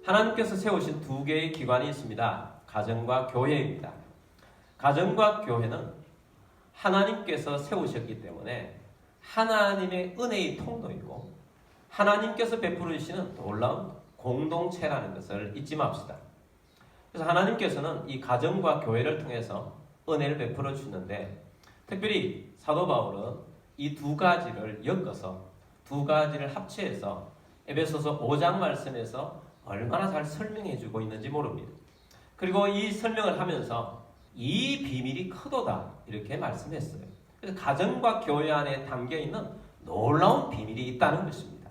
하나님께서 세우신 두 개의 기관이 있습니다. 가정과 교회입니다. 가정과 교회는 하나님께서 세우셨기 때문에 하나님의 은혜의 통로이고 하나님께서 베풀으시는 놀라운 공동체라는 것을 잊지 맙시다. 그래서 하나님께서는 이 가정과 교회를 통해서 은혜를 베풀어 주시는데, 특별히 사도 바울은 이 두 가지를 엮어서 두 가지를 합치해서 에베소서 5장 말씀에서 얼마나 잘 설명해 주고 있는지 모릅니다. 그리고 이 설명을 하면서 이 비밀이 크도다 이렇게 말씀했어요. 그래서 가정과 교회 안에 담겨 있는 놀라운 비밀이 있다는 것입니다.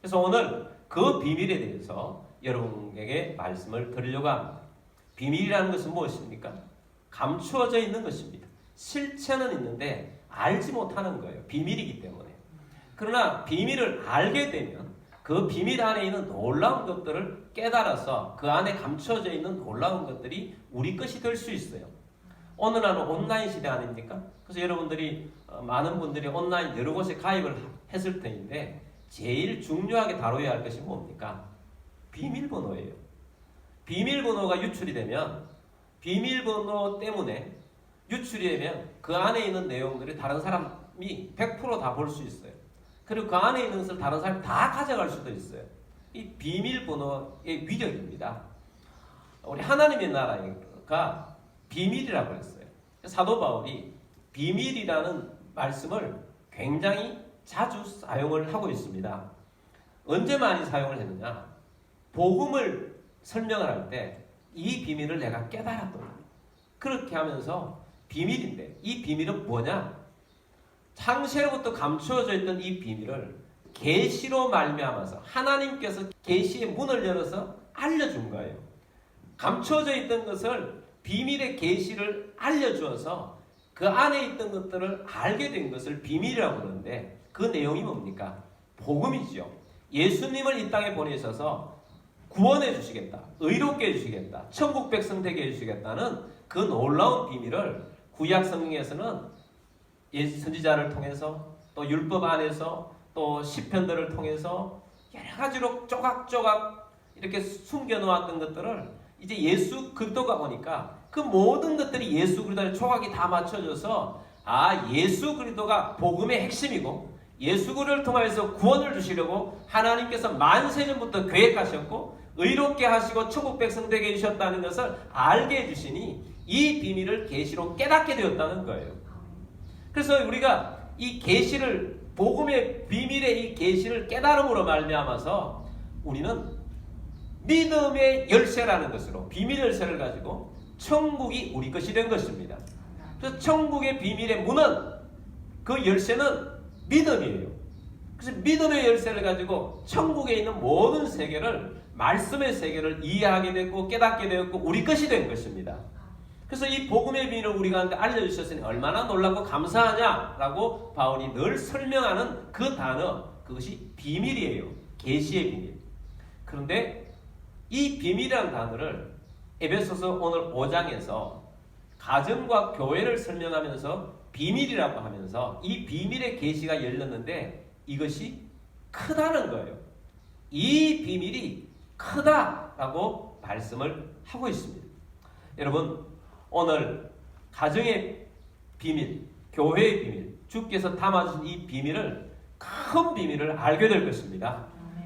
그래서 오늘 그 비밀에 대해서 여러분에게 말씀을 드리려고 합니다. 비밀이라는 것은 무엇입니까? 감추어져 있는 것입니다. 실체는 있는데 알지 못하는 거예요. 비밀이기 때문에. 그러나 비밀을 알게 되면 그 비밀 안에 있는 놀라운 것들을 깨달아서 그 안에 감춰져 있는 놀라운 것들이 우리 것이 될 수 있어요. 오늘날은 온라인 시대 아닙니까? 그래서 여러분들이 많은 분들이 온라인 여러 곳에 가입을 했을 텐데 제일 중요하게 다뤄야 할 것이 뭡니까? 비밀번호예요. 비밀번호가 유출이 되면 비밀번호 때문에 유출이 되면 그 안에 있는 내용들이 다른 사람이 100% 다 볼 수 있어요. 그리고 그 안에 있는 것을 다른 사람이 다 가져갈 수도 있어요. 이 비밀번호의 위력입니다. 우리 하나님의 나라가 비밀이라고 했어요. 사도 바울이 비밀이라는 말씀을 굉장히 자주 사용을 하고 있습니다. 언제 많이 사용을 했느냐? 복음을 설명을 할 때 이 비밀을 내가 깨달았더라. 그렇게 하면서 비밀인데 이 비밀은 뭐냐? 창세로부터 감추어져 있던 이 비밀을 계시로 말미암아서 하나님께서 계시의 문을 열어서 알려준 거예요. 감추어져 있던 것을 비밀의 계시를 알려주어서 그 안에 있던 것들을 알게 된 것을 비밀이라고 그러는데 그 내용이 뭡니까? 복음이죠. 예수님을 이 땅에 보내셔서 구원해 주시겠다, 의롭게 해주시겠다, 천국 백성 되게 해주시겠다는 그 놀라운 비밀을 구약 성경에서는 선지자를 통해서 또 율법 안에서 또 시편들을 통해서 여러 가지로 조각조각 이렇게 숨겨놓았던 것들을 이제 예수 그리스도가 오니까 그 모든 것들이 예수 그리스도의 조각이 다 맞춰져서 예수 그리스도가 복음의 핵심이고 예수 그리스도를 통해서 구원을 주시려고 하나님께서 만세전부터 계획하셨고 의롭게 하시고 천국 백성 되게 해주셨다는 것을 알게 해주시니 이 비밀을 계시로 깨닫게 되었다는 거예요. 그래서 우리가 이 계시를 복음의 비밀의 이 계시를 깨달음으로 말미암아서 우리는 믿음의 열쇠라는 것으로 비밀 열쇠를 가지고 천국이 우리 것이 된 것입니다. 그래서 천국의 비밀의 문은 그 열쇠는 믿음이에요. 그래서 믿음의 열쇠를 가지고 천국에 있는 모든 세계를 말씀의 세계를 이해하게 됐고 깨닫게 되었고 우리 것이 된 것입니다. 그래서 이 복음의 비밀을 우리가 알려주셨으니 얼마나 놀랍고 감사하냐라고 바울이 늘 설명하는 그 단어, 그것이 비밀이에요. 계시의 비밀. 그런데 이 비밀이라는 단어를 에베소서 오늘 5장에서 가정과 교회를 설명하면서 비밀이라고 하면서 이 비밀의 계시가 열렸는데 이것이 크다는 거예요. 이 비밀이 크다라고 말씀을 하고 있습니다. 여러분, 오늘 가정의 비밀, 교회의 비밀, 주께서 담아주신 이 비밀을, 큰 비밀을 알게 될 것입니다.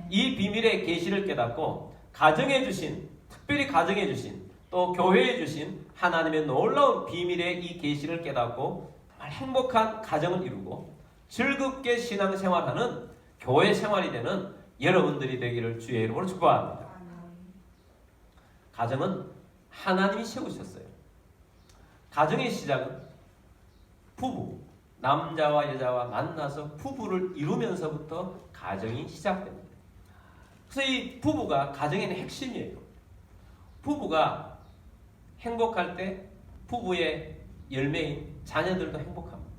이 비밀의 계시를 깨닫고 가정에 주신, 특별히 가정에 주신, 또 교회에 주신 하나님의 놀라운 비밀의 이 계시를 깨닫고 정말 행복한 가정을 이루고 즐겁게 신앙생활하는 교회 생활이 되는 여러분들이 되기를 주의 이름으로 축복합니다. 가정은 하나님이 세우셨어요. 가정의 시작은 부부, 남자와 여자와 만나서 부부를 이루면서부터 가정이 시작됩니다. 그래서 이 부부가 가정의 핵심이에요. 부부가 행복할 때 부부의 열매인 자녀들도 행복합니다.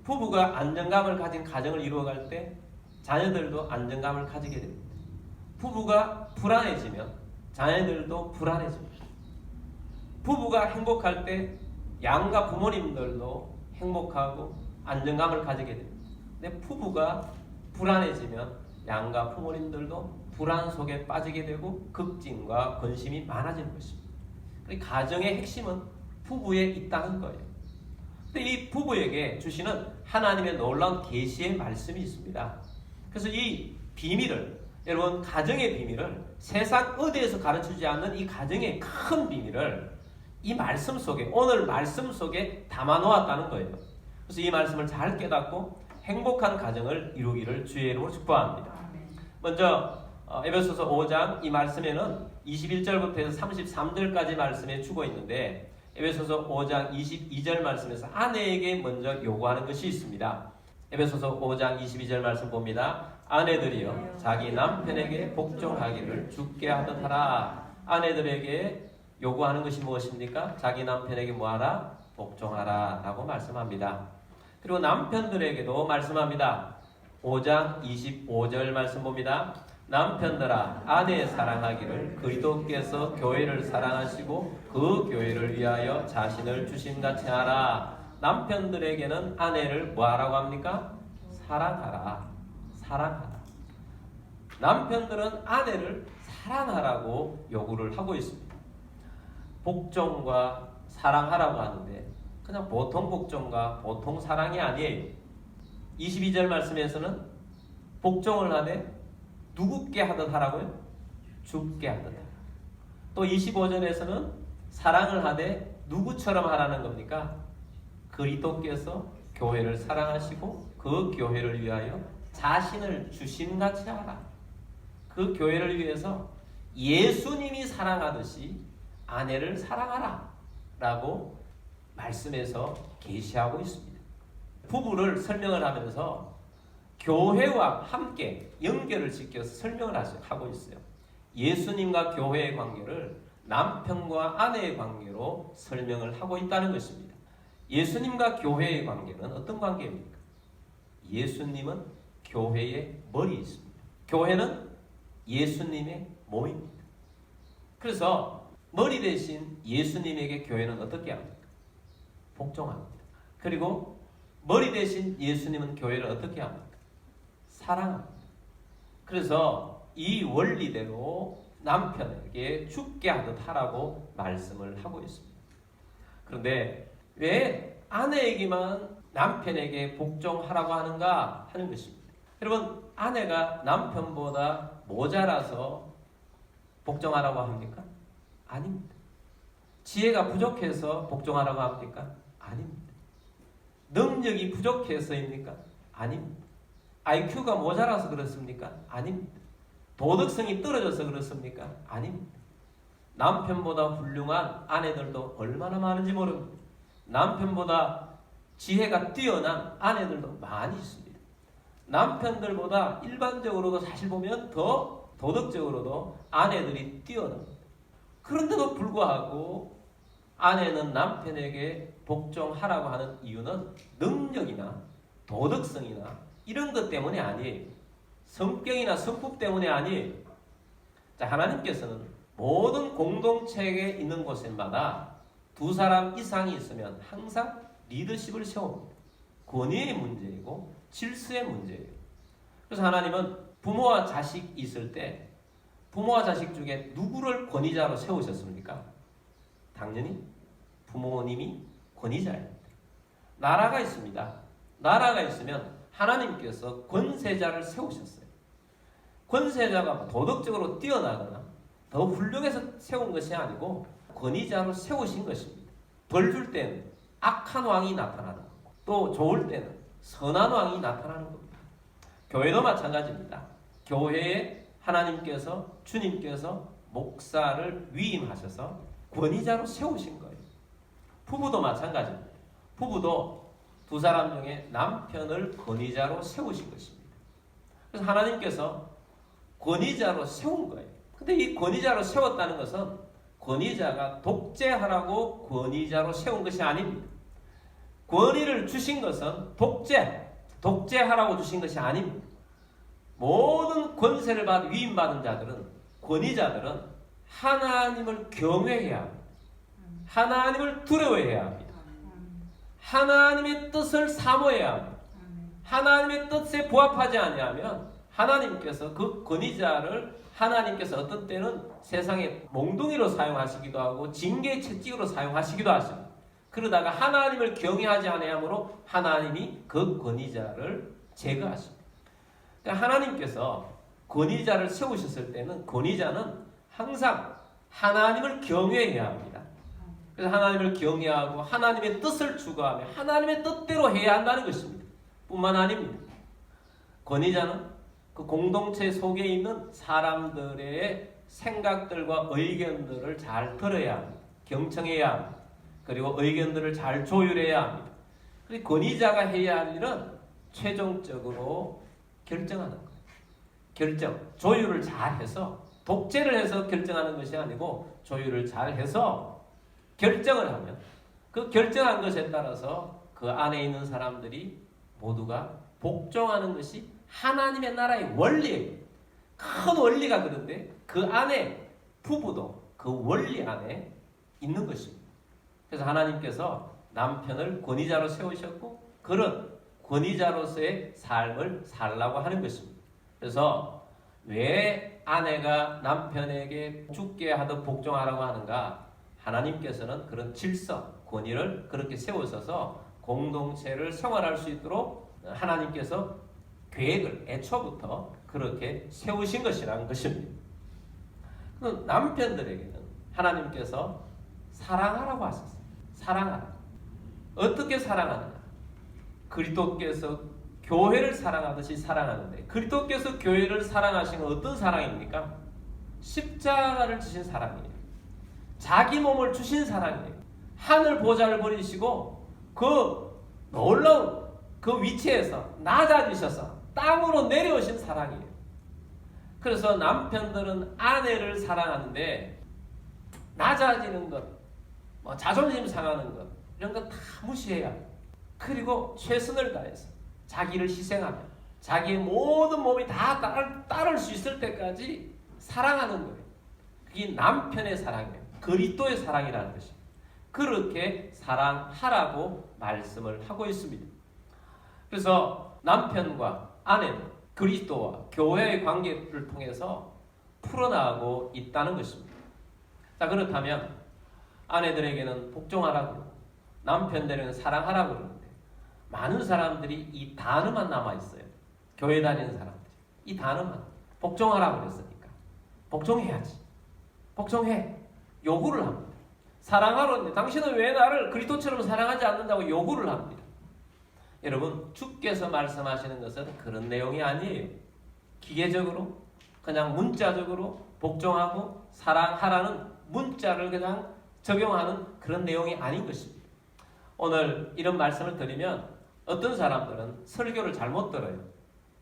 부부가 안정감을 가진 가정을 이루어갈 때 자녀들도 안정감을 가지게 됩니다. 부부가 불안해지면 자녀들도 불안해집니다. 부부가 행복할 때 양가 부모님들도 행복하고 안정감을 가지게 됩니다. 근데 부부가 불안해지면 양가 부모님들도 불안 속에 빠지게 되고 걱정과 근심이 많아지는 것입니다. 가정의 핵심은 부부에 있다는 거예요. 근데 이 부부에게 주시는 하나님의 놀라운 계시의 말씀이 있습니다. 그래서 이 비밀을, 여러분 가정의 비밀을 세상 어디에서 가르치지 않는 이 가정의 큰 비밀을 이 말씀 속에, 오늘 말씀 속에 담아 놓았다는 거예요. 그래서 이 말씀을 잘 깨닫고 행복한 가정을 이루기를 주의 이름으로 축복합니다. 먼저 에베소서 5장 이 말씀에는 21절부터 해서 33절까지 말씀에 주고 있는데, 에베소서 5장 22절 말씀에서 아내에게 먼저 요구하는 것이 있습니다. 에베소서 5장 22절 말씀 봅니다. 아내들이여 자기 남편에게 복종하기를 주께 하듯 하라. 아내들에게 요구하는 것이 무엇입니까? 자기 남편에게 뭐하라? 복종하라 라고 말씀합니다. 그리고 남편들에게도 말씀합니다. 5장 25절 말씀 봅니다. 남편들아 아내 사랑하기를 그리스도께서 교회를 사랑하시고 그 교회를 위하여 자신을 주심같이 하라. 남편들에게는 아내를 뭐하라고 합니까? 사랑하라. 사랑하라. 남편들은 아내를 사랑하라고 요구를 하고 있습니다. 복종과 사랑하라고 하는데 그냥 보통 복종과 보통 사랑이 아니에요. 22절 말씀에서는 복종을 하되 누구께 하듯 하라고요? 주께 하듯 하라. 또 25절에서는 사랑을 하되 누구처럼 하라는 겁니까? 그리스도께서 교회를 사랑하시고 그 교회를 위하여 자신을 주심같이 하라. 그 교회를 위해서 예수님이 사랑하듯이 아내를 사랑하라 라고 말씀에서 계시하고 있습니다. 부부를 설명을 하면서 교회와 함께 연결을 지켜서 설명을 하고 있어요. 예수님과 교회의 관계를 남편과 아내의 관계로 설명을 하고 있다는 것입니다. 예수님과 교회의 관계는 어떤 관계입니까? 예수님은 교회의 머리에 있습니다. 교회는 예수님의 몸입니다. 그래서 머리 대신 예수님에게 교회는 어떻게 합니까? 복종합니다. 그리고 머리 대신 예수님은 교회를 어떻게 합니까? 사랑합니다. 그래서 이 원리대로 남편에게 죽게 하듯 하라고 말씀을 하고 있습니다. 그런데 왜 아내에게만 남편에게 복종하라고 하는가 하는 것입니다. 여러분, 아내가 남편보다 모자라서 복종하라고 합니까? 아닙니다. 지혜가 부족해서 복종하라고 합니까? 아닙니다. 능력이 부족해서입니까? 아닙니다. IQ가 모자라서 그렇습니까? 아닙니다. 도덕성이 떨어져서 그렇습니까? 아닙니다. 남편보다 훌륭한 아내들도 얼마나 많은지 모릅니다. 남편보다 지혜가 뛰어난 아내들도 많이 있습니다. 남편들보다 일반적으로도 사실 보면 더 도덕적으로도 아내들이 뛰어납니다. 그런데도 불구하고 아내는 남편에게 복종하라고 하는 이유는 능력이나 도덕성이나 이런 것 때문이 아니에요. 성격이나 성품 때문이 아니에요. 자, 하나님께서는 모든 공동체에 있는 곳마다 두 사람 이상이 있으면 항상 리더십을 세웁니다. 권위의 문제이고 질서의 문제예요. 그래서 하나님은 부모와 자식이 있을 때 부모와 자식 중에 누구를 권위자로 세우셨습니까? 당연히 부모님이 권위자입니다. 나라가 있습니다. 나라가 있으면 하나님께서 권세자를 세우셨어요. 권세자가 도덕적으로 뛰어나거나 더 훌륭해서 세운 것이 아니고 권위자로 세우신 것입니다. 벌 줄 때는 악한 왕이 나타나는 거고 또 좋을 때는 선한 왕이 나타나는 겁니다. 교회도 마찬가지입니다. 교회에 하나님께서 주님께서 목사를 위임하셔서 권위자로 세우신 거예요. 부부도 마찬가지입니다. 부부도 두 사람 중에 남편을 권위자로 세우신 것입니다. 그래서 하나님께서 권위자로 세운 거예요. 근데 이 권위자로 세웠다는 것은 권위자가 독재하라고 권위자로 세운 것이 아닙니다. 권위를 주신 것은 독재하라고 주신 것이 아닙니다. 모든 권세를 위임받은 자들은, 권위자들은 하나님을 경외해야 합니다. 하나님을 두려워해야 합니다. 하나님의 뜻을 사모해야 합니다. 하나님의 뜻에 부합하지 아니하면 하나님께서 그 권위자를 하나님께서 어떤 때는 세상에 몽둥이로 사용하시기도 하고 징계의 채찍으로 사용하시기도 하십니다. 그러다가 하나님을 경외하지 아니하므로 하나님이 그 권위자를 제거하십니다. 그러니까 하나님께서 권위자를 세우셨을 때는 권위자는 항상 하나님을 경외해야 합니다. 그래서 하나님을 경외하고 하나님의 뜻을 추구하며 하나님의 뜻대로 해야 한다는 것입니다. 뿐만 아닙니다. 권위자는 그 공동체 속에 있는 사람들의 생각들과 의견들을 잘 들어야 합니다. 경청해야 합니다. 그리고 의견들을 잘 조율해야 합니다. 그리고 권위자가 해야 할 일은 최종적으로 결정하는 거예요. 결정, 조율을 잘 해서 독재를 해서 결정하는 것이 아니고 조율을 잘 해서 결정을 하면 그 결정한 것에 따라서 그 안에 있는 사람들이 모두가 복종하는 것이 하나님의 나라의 원리예요. 큰 원리가 그런데 그 안에 부부도 그 원리 안에 있는 것입니다. 그래서 하나님께서 남편을 권위자로 세우셨고 그런 권위자로서의 삶을 살라고 하는 것입니다. 그래서 왜 아내가 남편에게 죽게 하듯 복종하라고 하는가? 하나님께서는 그런 질서, 권위를 그렇게 세우셔서 공동체를 생활할 수 있도록 하나님께서 계획을 애초부터 그렇게 세우신 것이라는 것입니다. 남편들에게는 하나님께서 사랑하라고 하셨어요. 사랑하라. 어떻게 사랑하느냐? 그리스도께서 교회를 사랑하듯이 사랑하는데 그리스도께서 교회를 사랑하신 건 어떤 사랑입니까? 십자가를 지신 사랑이에요. 자기 몸을 주신 사랑이에요. 하늘 보좌를 버리시고 그 놀라운 그 위치에서 낮아지셔서 땅으로 내려오신 사랑이에요. 그래서 남편들은 아내를 사랑하는데 낮아지는 것, 자존심 상하는 것 이런 거 다 무시해야 해요. 그리고 최선을 다해서 자기를 희생하며 자기의 모든 몸이 다 따를 수 있을 때까지 사랑하는 거예요. 그게 남편의 사랑이에요. 그리스도의 사랑이라는 것입니다. 그렇게 사랑하라고 말씀을 하고 있습니다. 그래서 남편과 아내는 그리스도와 교회의 관계를 통해서 풀어나가고 있다는 것입니다. 자, 그렇다면 아내들에게는 복종하라고 그러고 남편들에게는 사랑하라고 그러는데 많은 사람들이 이 단어만 남아있어요. 교회 다니는 사람들이 이 단어만 복종하라고 그랬으니까 복종해야지. 복종해. 요구를 합니다. 사랑하라는데 당신은 왜 나를 그리스도처럼 사랑하지 않는다고 요구를 합니다. 여러분, 주께서 말씀하시는 것은 그런 내용이 아니에요. 기계적으로 그냥 문자적으로 복종하고 사랑하라는 문자를 그냥 적용하는 그런 내용이 아닌 것입니다. 오늘 이런 말씀을 드리면 어떤 사람들은 설교를 잘못 들어요.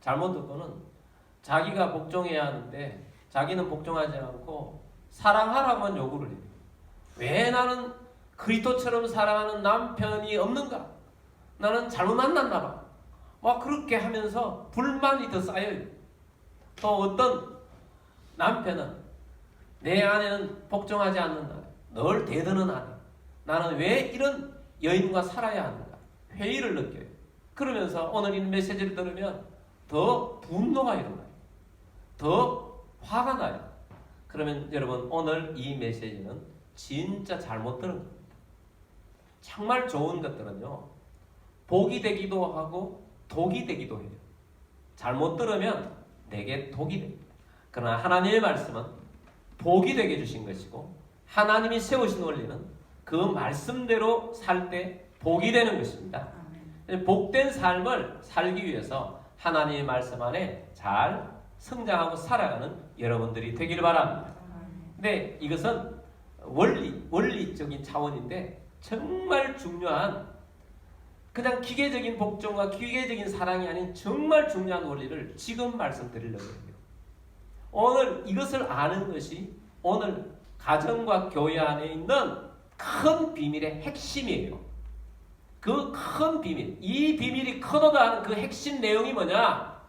잘못 듣고는 자기가 복종해야 하는데 자기는 복종하지 않고 사랑하라고만 요구를 해요. 왜 나는 그리스도처럼 사랑하는 남편이 없는가? 나는 잘못 만났나 봐. 막 그렇게 하면서 불만이 더 쌓여요. 또 어떤 남편은 내 아내는 복종하지 않는다. 널 대드는 아내. 나는 왜 이런 여인과 살아야 하는가? 회의를 느껴요. 그러면서 오늘 이 메시지를 들으면 더 분노가 일어나요. 더 화가 나요. 그러면 여러분 오늘 이 메시지는 진짜 잘못 들은 겁니다. 정말 좋은 것들은요. 복이 되기도 하고 독이 되기도 해요. 잘못 들으면 내게 독이 됩니다. 그러나 하나님의 말씀은 복이 되게 주신 것이고 하나님이 세우신 원리는 그 말씀대로 살 때 복이 되는 것입니다. 복된 삶을 살기 위해서 하나님의 말씀 안에 잘 성장하고 살아가는 여러분들이 되기를 바랍니다. 근데 이것은 원리적인 차원인데 정말 중요한 그냥 기계적인 복종과 기계적인 사랑이 아닌 정말 중요한 원리를 지금 말씀드리려고 해요. 오늘 이것을 아는 것이 오늘 가정과 교회 안에 있는 큰 비밀의 핵심이에요. 그 큰 비밀, 이 비밀이 크도다 하는 그 핵심 내용이 뭐냐?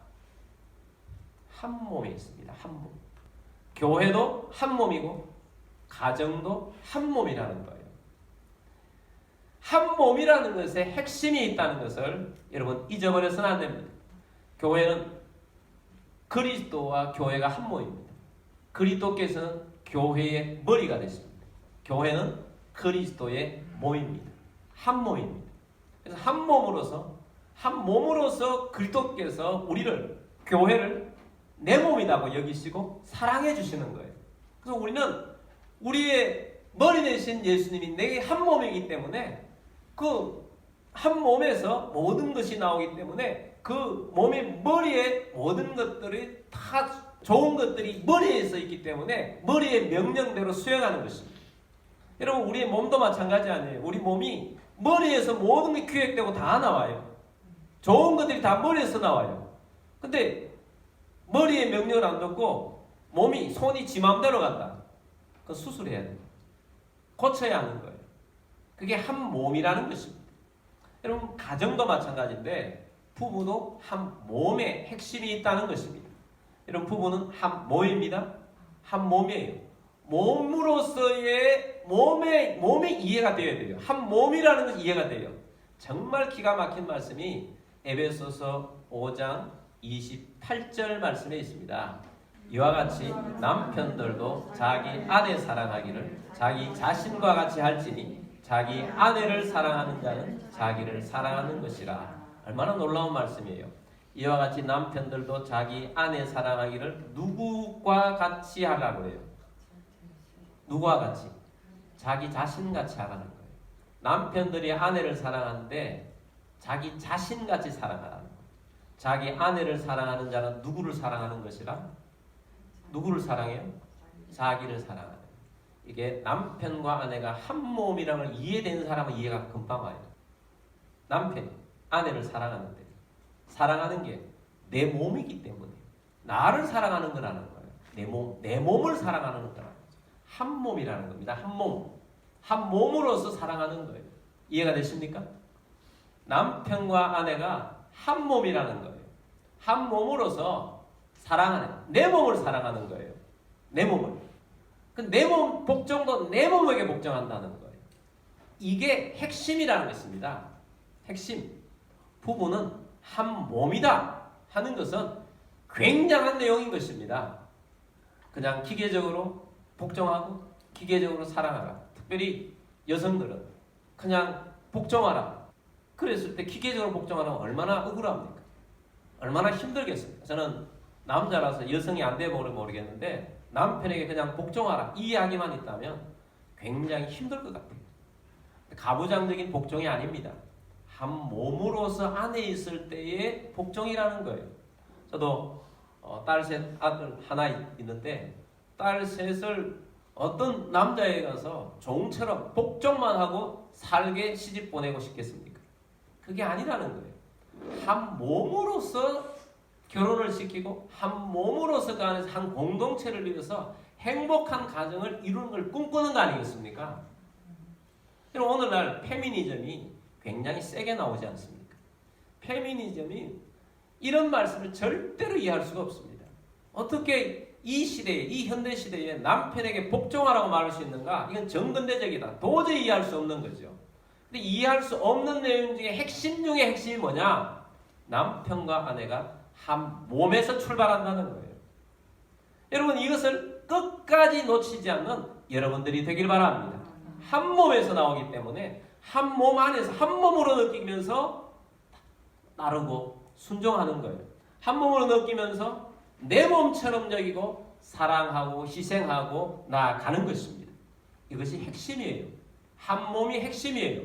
한 몸에 있습니다. 한 몸. 교회도 한 몸이고 가정도 한 몸이라는 거예요. 한 몸이라는 것에 핵심이 있다는 것을 여러분 잊어버려서는 안 됩니다. 교회는 그리스도와 교회가 한 몸입니다. 그리스도께서는 교회의 머리가 되십니다. 교회는 그리스도의 몸입니다. 한 몸입니다. 그래서 한 몸으로서 그리스도께서 우리를, 교회를 내 몸이라고 여기시고 사랑해 주시는 거예요. 그래서 우리는 우리의 머리 되신 예수님이 내게 한 몸이기 때문에 그 한 몸에서 모든 것이 나오기 때문에 그 몸의 머리에 모든 것들이 다 좋은 것들이 머리에서 있기 때문에 머리의 명령대로 수행하는 것입니다. 여러분, 우리의 몸도 마찬가지 아니에요. 우리 몸이 머리에서 모든 게 기획되고 다 나와요. 좋은 것들이 다 머리에서 나와요. 근데 머리의 명령을 안 듣고 손이 지 마음대로 간다. 그건 수술해야 돼요. 고쳐야 하는 거예요. 그게 한 몸이라는 것입니다. 여러분, 가정도 마찬가지인데 부부도 한 몸의 핵심이 있다는 것입니다. 여러분, 부부는 한 몸입니다. 한 몸이에요. 몸으로서의 몸의 이해가 되어야 돼요. 한 몸이라는 것이 이해가 돼요. 정말 기가 막힌 말씀이 에베소서 5장 28절 말씀에 있습니다. 이와 같이 남편들도 자기 아내 사랑하기를 자기 자신과 같이 할지니 자기 아내를 사랑하는 자는 자기를 사랑하는 것이라. 얼마나 놀라운 말씀이에요. 이와 같이 남편들도 자기 아내 사랑하기를 누구와 같이 하라고 해요. 누구와 같이? 자기 자신같이 하라는 거예요. 남편들이 아내를 사랑하는데 자기 자신같이 사랑하라는 거예요. 자기 아내를 사랑하는 자는 누구를 사랑하는 것이라? 누구를 사랑해요? 자기를 사랑하는 거예요. 이게 남편과 아내가 한 몸이라는 걸 이해되는 사람은 이해가 금방 와요. 남편이 아내를 사랑하는데 사랑하는 게 내 몸이기 때문에 나를 사랑하는 거라는 거예요. 내 몸을 사랑하는 거라는 거죠. 한 몸이라는 겁니다. 한 몸. 한 몸으로서 사랑하는 거예요. 이해가 되십니까? 남편과 아내가 한 몸이라는 거예요. 한 몸으로서 사랑하는, 내 몸을 사랑하는 거예요. 내 몸을. 내 몸 복종도 내 몸에게 복종한다는 거예요. 이게 핵심이라는 것입니다. 핵심. 부부는 한 몸이다 하는 것은 굉장한 내용인 것입니다. 그냥 기계적으로 복종하고 기계적으로 사랑하라. 특별히 여성들은 그냥 복종하라. 그랬을 때 기계적으로 복종하라면 얼마나 억울합니까? 얼마나 힘들겠습니까? 저는 남자라서 여성이 안 되면 모르겠는데 남편에게 그냥 복종하라 이 이야기만 있다면 굉장히 힘들 것 같아요. 가부장적인 복종이 아닙니다. 한 몸으로서 안에 있을 때의 복종이라는 거예요. 저도 딸 셋 아들 하나 있는데 딸 셋을 어떤 남자에 가서 종처럼 복종만 하고 살게 시집 보내고 싶겠습니까? 그게 아니라는 거예요. 한 몸으로서 결혼을 시키고 한 몸으로서 그 안에서 한 공동체를 이뤄서 행복한 가정을 이루는 걸 꿈꾸는 거 아니겠습니까? 여러분, 오늘날 페미니즘이 굉장히 세게 나오지 않습니까? 페미니즘이 이런 말씀을 절대로 이해할 수가 없습니다. 어떻게 이 시대에, 이 현대 시대에 남편에게 복종하라고 말할 수 있는가? 이건 정근대적이다. 도저히 이해할 수 없는 거죠. 근데 이해할 수 없는 내용 중에 핵심 중에 핵심이 뭐냐? 남편과 아내가 한 몸에서 출발한다는 거예요. 여러분, 이것을 끝까지 놓치지 않는 여러분들이 되길 바랍니다. 한 몸에서 나오기 때문에 한 몸 안에서 한 몸으로 느끼면서 따르고 순종하는 거예요. 한 몸으로 느끼면서 내 몸처럼 여기고 사랑하고 희생하고 나아가는 것입니다. 이것이 핵심이에요. 한 몸이 핵심이에요.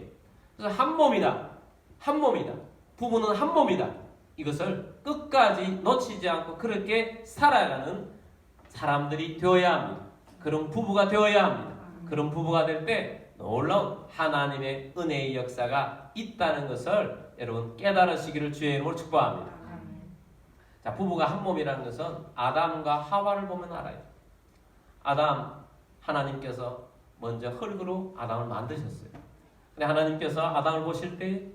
그래서 한 몸이다. 한 몸이다. 부부는 한 몸이다. 이것을 끝까지 놓치지 않고 그렇게 살아가는 사람들이 되어야 합니다. 그런 부부가 되어야 합니다. 그런 부부가 될 때 놀라운 하나님의 은혜의 역사가 있다는 것을 여러분 깨달으시기를 주의 이름으로 축복합니다. 자, 부부가 한 몸이라는 것은 아담과 하와를 보면 알아요. 아담, 하나님께서 먼저 흙으로 아담을 만드셨어요. 근데 하나님께서 아담을 보실 때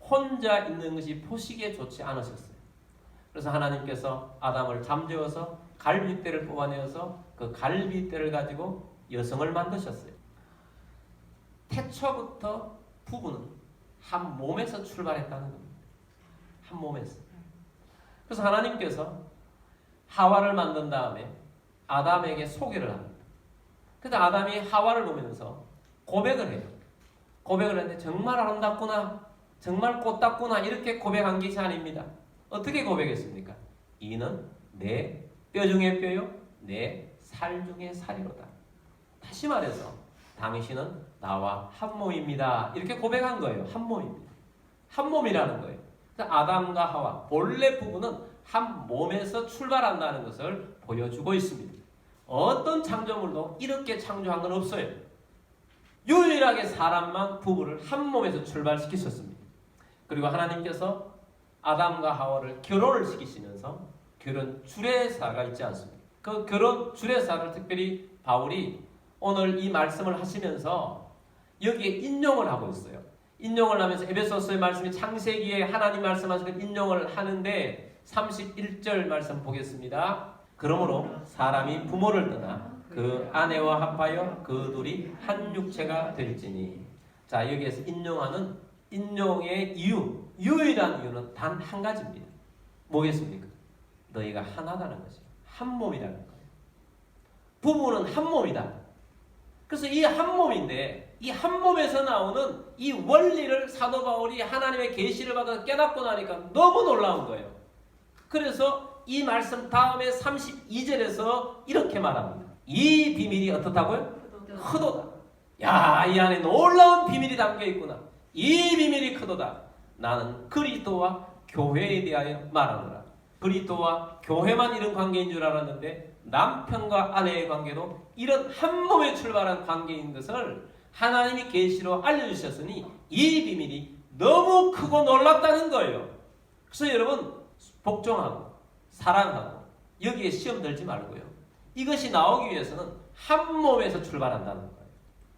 혼자 있는 것이 보시기에 좋지 않으셨어요. 그래서 하나님께서 아담을 잠재워서 갈빗대를 뽑아내어서 그 갈빗대를 가지고 여성을 만드셨어요. 태초부터 부부는 한 몸에서 출발했다는 겁니다. 한 몸에서. 그래서 하나님께서 하와를 만든 다음에 아담에게 소개를 합니다. 그때 아담이 하와를 보면서 고백을 해요. 고백을 했는데 정말 아름답구나, 정말 꽃답구나 이렇게 고백한 것이 아닙니다. 어떻게 고백했습니까? 이는 내 뼈 중에 뼈요, 내 살 중에 살이로다. 다시 말해서 당신은 나와 한 몸입니다. 이렇게 고백한 거예요. 한 몸입니다. 한 몸이라는 거예요. 아담과 하와 본래 부부는 한 몸에서 출발한다는 것을 보여주고 있습니다. 어떤 창조물도 이렇게 창조한 건 없어요. 유일하게 사람만 부부를 한 몸에서 출발시키셨습니다. 그리고 하나님께서 아담과 하와를 결혼을 시키시면서 결혼 주례사가 있지 않습니까? 그 결혼 주례사를 특별히 바울이 오늘 이 말씀을 하시면서 여기에 인용을 하고 있어요. 인용을 하면서 에베소서의 말씀이 창세기에 하나님 말씀하신 걸 인용을 하는데 31절 말씀 보겠습니다. 그러므로 사람이 부모를 떠나 그 아내와 합하여 그 둘이 한 육체가 될지니. 자, 여기에서 인용하는 인용의 이유, 유일한 이유는 단 한 가지입니다. 뭐겠습니까? 너희가 하나다는 것이에요. 한 몸이라는 거예요. 부부는 한 몸이다. 그래서 이 한 몸인데 이 한 몸에서 나오는 이 원리를 사도 바울이 하나님의 계시를 받아 깨닫고 나니까 너무 놀라운 거예요. 그래서 이 말씀 다음에 32절에서 이렇게 말합니다. 이 비밀이 어떻다고요? 크도다. 야, 이 안에 놀라운 비밀이 담겨 있구나. 이 비밀이 크도다. 나는 그리스도와 교회에 대하여 말하노라. 그리스도와 교회만 이런 관계인 줄 알았는데 남편과 아내의 관계도 이런 한 몸에 출발한 관계인 것을 하나님이 계시로 알려주셨으니 이 비밀이 너무 크고 놀랍다는 거예요. 그래서 여러분 복종하고 사랑하고 여기에 시험 들지 말고요. 이것이 나오기 위해서는 한 몸에서 출발한다는 거예요.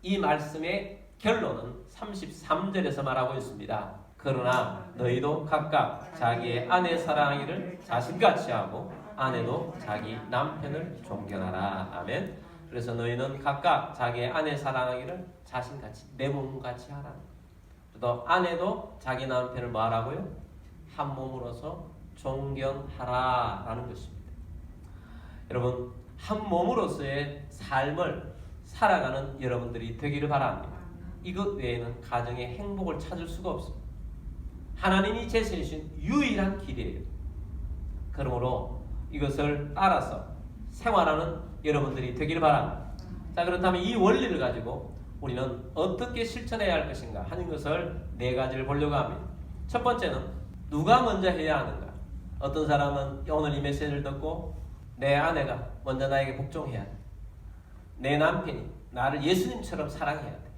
이 말씀의 결론은 33절에서 말하고 있습니다. 그러나 너희도 각각 자기의 아내 사랑하기를 자신같이 하고 아내도 자기 남편을 존경하라. 아멘. 그래서 너희는 각각 자기의 아내 사랑하기를 자신같이 내 몸같이 하라. 또 아내도 자기 남편을 뭐하라고요? 한 몸으로서 존경하라 라는 것입니다. 여러분 한 몸으로서의 삶을 살아가는 여러분들이 되기를 바랍니다. 이것 외에는 가정의 행복을 찾을 수가 없습니다. 하나님이 제시해주신 유일한 길이에요. 그러므로 이것을 따라서 생활하는 여러분들이 되기를 바랍니다. 자, 그렇다면 이 원리를 가지고 우리는 어떻게 실천해야 할 것인가 하는 것을 네 가지를 보려고 합니다. 첫 번째는 누가 먼저 해야 하는가. 어떤 사람은 오늘 이 메시지를 듣고 내 아내가 먼저 나에게 복종해야 돼. 내 남편이 나를 예수님처럼 사랑해야 돼.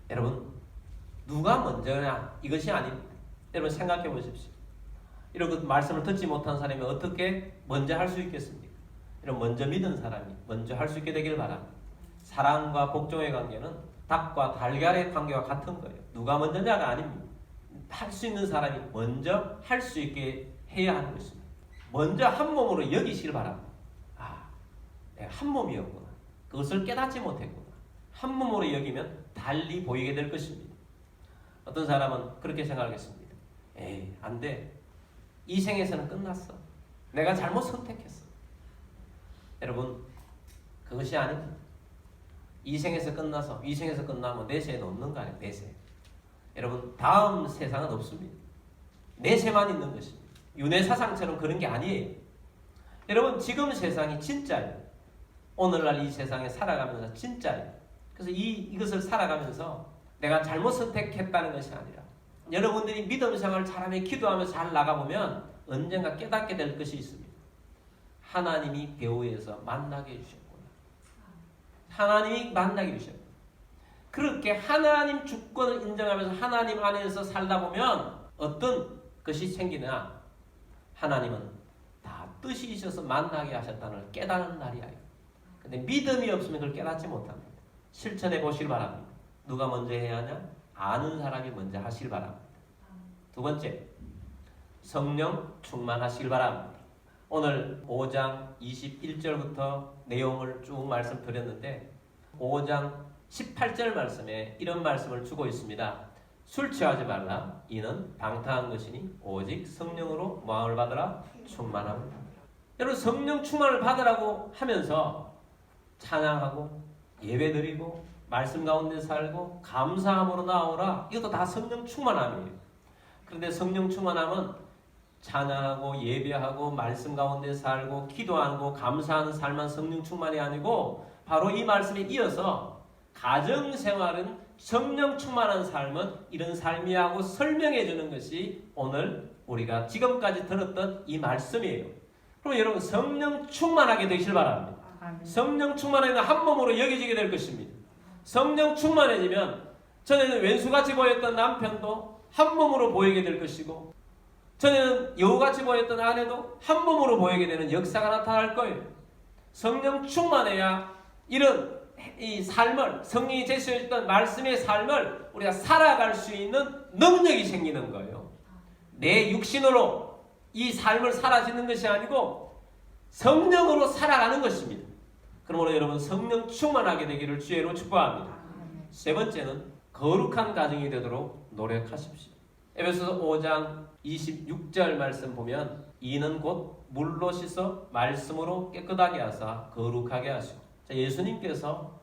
여러분 누가 먼저냐 이것이 아닙니다. 여러분 생각해 보십시오. 이런 것 말씀을 듣지 못한 사람이 어떻게 먼저 할 수 있겠습니까? 이런 먼저 믿은 사람이 먼저 할 수 있게 되길 바랍니다. 사랑과 복종의 관계는 닭과 달걀의 관계와 같은 거예요. 누가 먼저냐가 아닙니다. 할 수 있는 사람이 먼저 할 수 있게 해야 하는 것입니다. 먼저 한 몸으로 여기시길 바랍니다. 아, 내가 한 몸이었구나. 그것을 깨닫지 못했구나. 한 몸으로 여기면 달리 보이게 될 것입니다. 어떤 사람은 그렇게 생각하겠습니다. 에이, 안 돼. 이 생에서는 끝났어. 내가 잘못 선택했어. 여러분, 그것이 아닙니다. 이 생에서 끝나서, 이 생에서 끝나면 내세는 없는 거 아니에요. 내세. 여러분, 다음 세상은 없습니다. 내세만 있는 것입니다. 윤회사상처럼 그런 게 아니에요. 여러분, 지금 세상이 진짜예요. 오늘날 이 세상에 살아가면서 진짜예요. 그래서 이것을 살아가면서 내가 잘못 선택했다는 것이 아니라 여러분들이 믿음 생활을 잘하며 기도하면서 잘 나가보면 언젠가 깨닫게 될 것이 있습니다. 하나님이 배후에서 만나게 해주셨구나. 하나님이 만나게 해주셨구나. 그렇게 하나님 주권을 인정하면서 하나님 안에서 살다 보면 어떤 것이 생기나 하나님은 다 뜻이 있어서 만나게 하셨다는 걸 깨닫는 날이에요. 근데 믿음이 없으면 그걸 깨닫지 못합니다. 실천해 보시길 바랍니다. 누가 먼저 해야 하냐? 아는 사람이 먼저 하시길 바랍니다. 두 번째, 성령 충만하시길 바랍니다. 오늘 5장 21절부터 내용을 쭉 말씀드렸는데 5장 18절 말씀에 이런 말씀을 주고 있습니다. 술 취하지 말라. 이는 방탕한 것이니 오직 성령으로 마음을 받으라. 충만함을 받으라. 여러분 성령 충만을 받으라고 하면서 찬양하고 예배드리고 말씀 가운데 살고 감사함으로 나오라. 이것도 다 성령 충만함이에요. 그런데 성령 충만함은 찬양하고 예배하고 말씀 가운데 살고 기도하고 감사하는 삶만 성령 충만이 아니고 바로 이 말씀에 이어서 가정생활은 성령 충만한 삶은 이런 삶이야 하고 설명해 주는 것이 오늘 우리가 지금까지 들었던 이 말씀이에요. 그럼 여러분 성령 충만하게 되시길 바랍니다. 성령 충만하면 한 몸으로 여겨지게 될 것입니다. 성령 충만해지면 전에는 왼수같이 보였던 남편도 한 몸으로 보이게 될 것이고 전에는 여우같이 보였던 아내도 한 몸으로 보이게 되는 역사가 나타날 거예요. 성령 충만해야 이런 이 삶을 성령이 제시해줬던 말씀의 삶을 우리가 살아갈 수 있는 능력이 생기는 거예요. 내 육신으로 이 삶을 살아지는 것이 아니고 성령으로 살아가는 것입니다. 그러므로 여러분 성령 충만하게 되기를 주의로 축복합니다. 세 번째는 거룩한 가정이 되도록 노력하십시오. 에베소서 5장 26절 말씀 보면 이는 곧 물로 씻어 말씀으로 깨끗하게 하사 거룩하게 하시고, 자, 예수님께서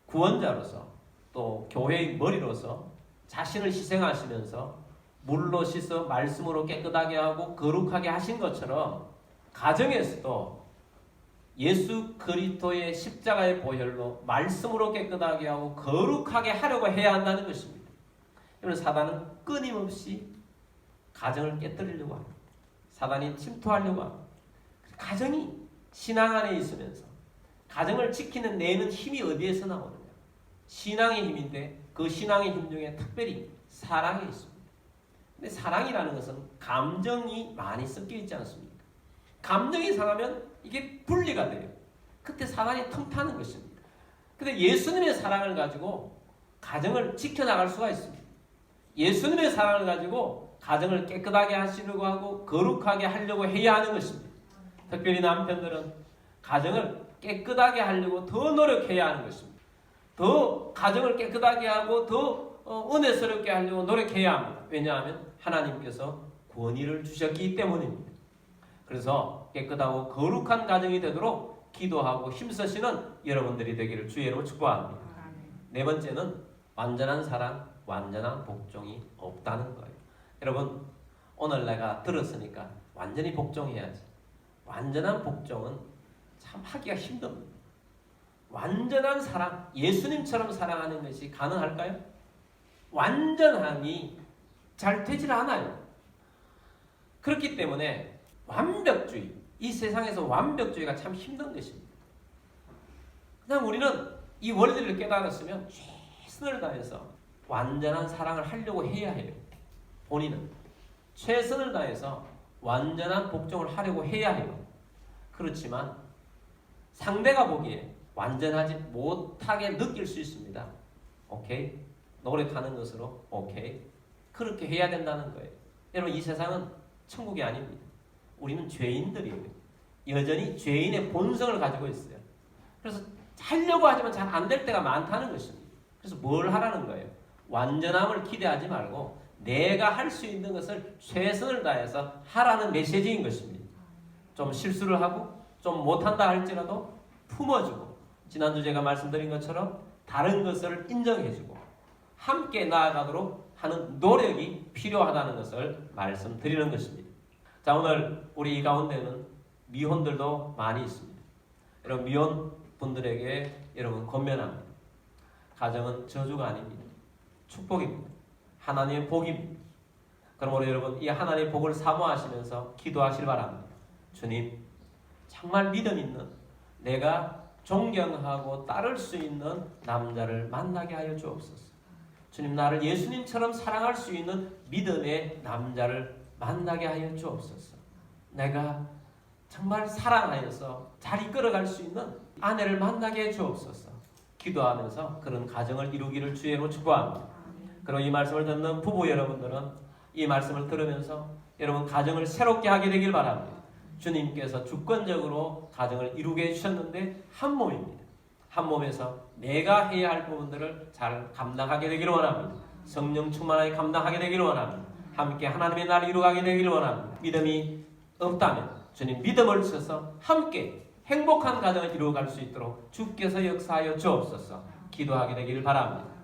구원자로서 또 교회의 머리로서 자신을 희생하시면서 물로 씻어 말씀으로 깨끗하게 하고 거룩하게 하신 것처럼 가정에서도 예수 그리스도의 십자가의 보혈로 말씀으로 깨끗하게 하고 거룩하게 하려고 해야 한다는 것입니다. 여러분 사단은 끊임없이 가정을 깨뜨리려고 합니다. 사단이 침투하려고 합니다. 가정이 신앙 안에 있으면서 가정을 지키는 내는 힘이 어디에서 나오느냐? 신앙의 힘인데 그 신앙의 힘 중에 특별히 사랑이 있습니다. 근데 사랑이라는 것은 감정이 많이 섞여 있지 않습니까? 감정이 상하면 이게 분리가 돼요. 그때 사단이 틈타는 것입니다. 근데 예수님의 사랑을 가지고 가정을 지켜나갈 수가 있습니다. 예수님의 사랑을 가지고 가정을 깨끗하게 하시려고 하고 거룩하게 하려고 해야 하는 것입니다. 특별히 남편들은 가정을 깨끗하게 하려고 더 노력해야 하는 것입니다. 더 가정을 깨끗하게 하고 더 은혜스럽게 하려고 노력해야 합니다. 왜냐하면 하나님께서 권위를 주셨기 때문입니다. 그래서 깨끗하고 거룩한 가정이 되도록 기도하고 힘쓰시는 여러분들이 되기를 주의로 축복합니다. 네 번째는 완전한 사랑, 완전한 복종이 없다는 거예요. 여러분 오늘 내가 들었으니까 완전히 복종해야지. 완전한 복종은 참 하기가 힘듭니다. 완전한 사랑, 예수님처럼 사랑하는 것이 가능할까요? 완전함이 잘 되질 않아요. 그렇기 때문에 완벽주의, 이 세상에서 완벽주의가 참 힘든 것입니다. 그냥 우리는 이 원리를 깨달았으면 최선을 다해서 완전한 사랑을 하려고 해야 해요. 본인은 최선을 다해서 완전한 복종을 하려고 해야 해요. 그렇지만 상대가 보기에 완전하지 못하게 느낄 수 있습니다. 오케이? 노력하는 것으로 오케이? 그렇게 해야 된다는 거예요. 여러분 이 세상은 천국이 아닙니다. 우리는 죄인들이에요. 여전히 죄인의 본성을 가지고 있어요. 그래서 하려고 하지만 잘 안 될 때가 많다는 것입니다. 그래서 뭘 하라는 거예요? 완전함을 기대하지 말고 내가 할 수 있는 것을 최선을 다해서 하라는 메시지인 것입니다. 좀 실수를 하고 좀 못한다 할지라도 품어주고 지난주 제가 말씀드린 것처럼 다른 것을 인정해주고 함께 나아가도록 하는 노력이 필요하다는 것을 말씀드리는 것입니다. 자, 오늘 우리 이 가운데는 미혼들도 많이 있습니다. 여러분 미혼 분들에게 여러분 권면합니다. 가정은 저주가 아닙니다. 축복입니다. 하나님의 복입니다. 그러므로 여러분 이 하나님의 복을 사모하시면서 기도하시길 바랍니다. 주님, 정말 믿음 있는 내가 존경하고 따를 수 있는 남자를 만나게 하여 주옵소서. 주님, 나를 예수님처럼 사랑할 수 있는 믿음의 남자를 만나게 하여 주옵소서. 내가 정말 사랑하여서 잘 이끌어갈 수 있는 아내를 만나게 해 주옵소서. 기도하면서 그런 가정을 이루기를 주의로 축복합니다. 그리고 이 말씀을 듣는 부부 여러분들은 이 말씀을 들으면서 여러분 가정을 새롭게 하게 되길 바랍니다. 주님께서 주권적으로 가정을 이루게 해주셨는데 한 몸입니다. 한 몸에서 내가 해야 할 부분들을 잘 감당하게 되기를 원합니다. 성령 충만하게 감당하게 되기를 원합니다. 함께 하나님의 나라를 이루어가게 되기를 원합니다. 믿음이 없다면 주님 믿음을 주셔서 함께 행복한 가정을 이루어갈 수 있도록 주께서 역사하여 주옵소서. 기도하게 되기를 바랍니다.